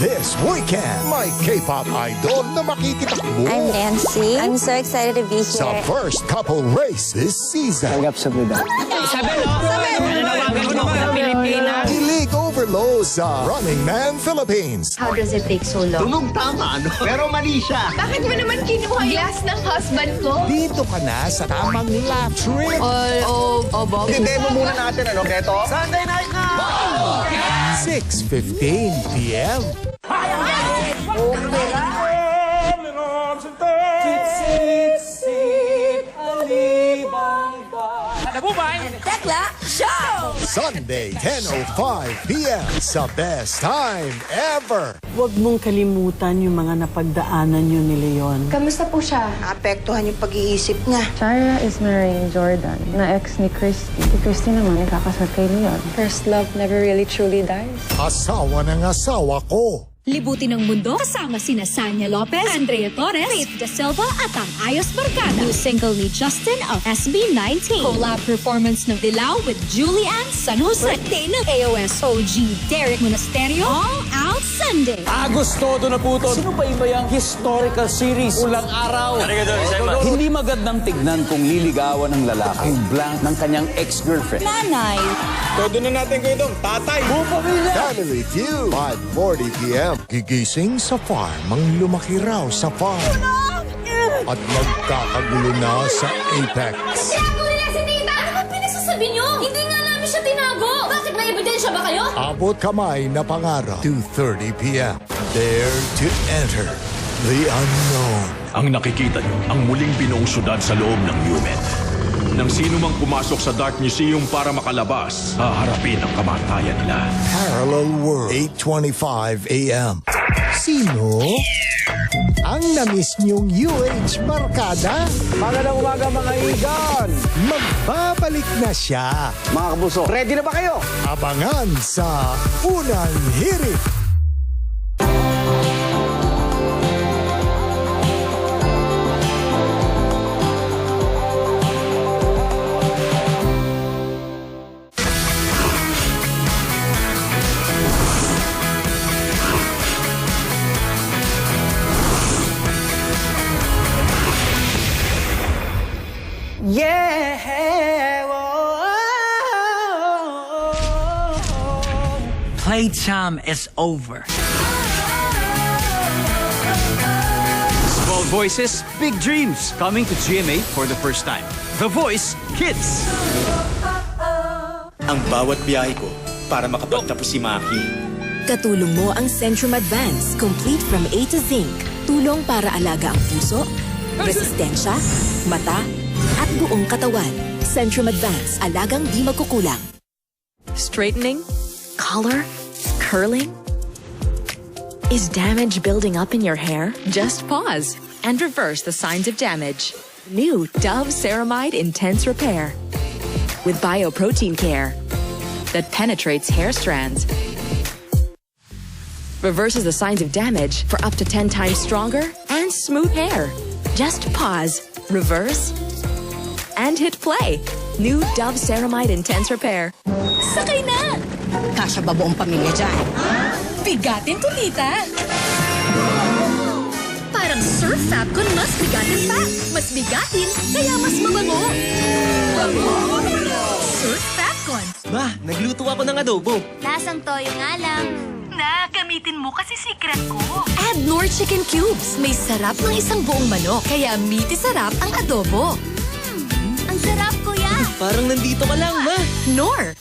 This weekend, may K-pop idol na makikitakbo I'm Nancy. I'm so excited to be sa here. first couple race this season. Tanggap sa bida. Nananawagan ko na sa Pilipinas. Kilig overload sa Running Man Philippines. How does it take so long? Tunog tama, ano? Pero mali siya. Bakit mo naman kinuha yung glass ng husband ko? Dito ka na sa tamang laugh trip. Bob. I-demo muna natin, ano, Keto? Sunday night na! 6:15 p.m. Tekla, show! Sunday, 10:05 p.m. sa best time ever. Huwag mong kalimutan yung mga napagdaanan nyo ni Leon. Kamusta po siya? Apektuhan yung pag-iisip niya. Tyra is marrying Jordan, na ex ni Christy. Si Christy naman nakakasal kay Leon. First love never really truly dies. Asawa ng asawa ko. Libutin ang mundo kasama sina Sanya Lopez, Andrea Torres, Faith De Silva at ang Ayos Barkada. New single ni Justin of SB19. Collab performance ng Dilaw with Julianne San Jose. Birthday ng AOS OG Derek Monasterio. All out Sunday. Agos todo na po to. Sino ba iba yung historical series? Ulang araw. Hindi magandang tignan kung liligawan ng lalaki yung blank ng kanyang ex-girlfriend. Nanay. Todo na natin ko itong tatay. Buong pamilya. Family Feud, 5:40 p.m. Gigising sa farm ang lumaki raw sa farm. At magkakagulo na sa Apex. Tinago nila si Tita! Ano ba pinagsasabi niyo? Hindi nga namin siya tinago! Bakit may ebidensya ba kayo? Abot kamay na pangarap, 2:30 p.m. Dare to enter the unknown. Ang nakikita nyo, ang muling binuong syudad sa loob ng UMED. Nang sino mang pumasok sa Dark Museum para makalabas, haharapin ang kamatayan nila. Parallel World, 8:25 a.m. Sino? Ang na-miss niyong UH Barkada? Magandang umaga mga igon. Magbabalik na siya. Mga kabuso, ready na ba kayo? Abangan sa Unang Hirit. Playtime is over. Small voices, big dreams. Coming to GMA for the first time. The Voice Kids. Ang bawat biyahe ko para makapagtapos si Maki. Katulong mo ang Centrum Advance, complete from A to Zinc. Tulong para alaga ang puso, resistensya, mata, at buong katawan. Centrum Advance, alagang di magkukulang. Straightening? Color? Curling? Is damage building up in your hair? Just pause and reverse the signs of damage. New Dove Ceramide Intense Repair with Bioprotein Care that penetrates hair strands. Reverses the signs of damage for up to 10 times stronger and smooth hair. Just pause, reverse, and hit play. New Dove Ceramide Intense Repair. Sakay na! Kasya ba buong pamilya dyan? Bigatin to, tita! Parang Surf Fabcon mas bigatin pa. Mas bigatin, kaya mas mabango. Surf Fabcon. Ma, nagluto ako ng adobo. Lasang toyo nga lang. Na, gamitin mo kasi secret ko. Add Nor Chicken Cubes. May sarap ng isang buong manok. Kaya meaty sarap ang adobo. Ang sarap, kuya. Parang nandito ka lang, Ma. Nor,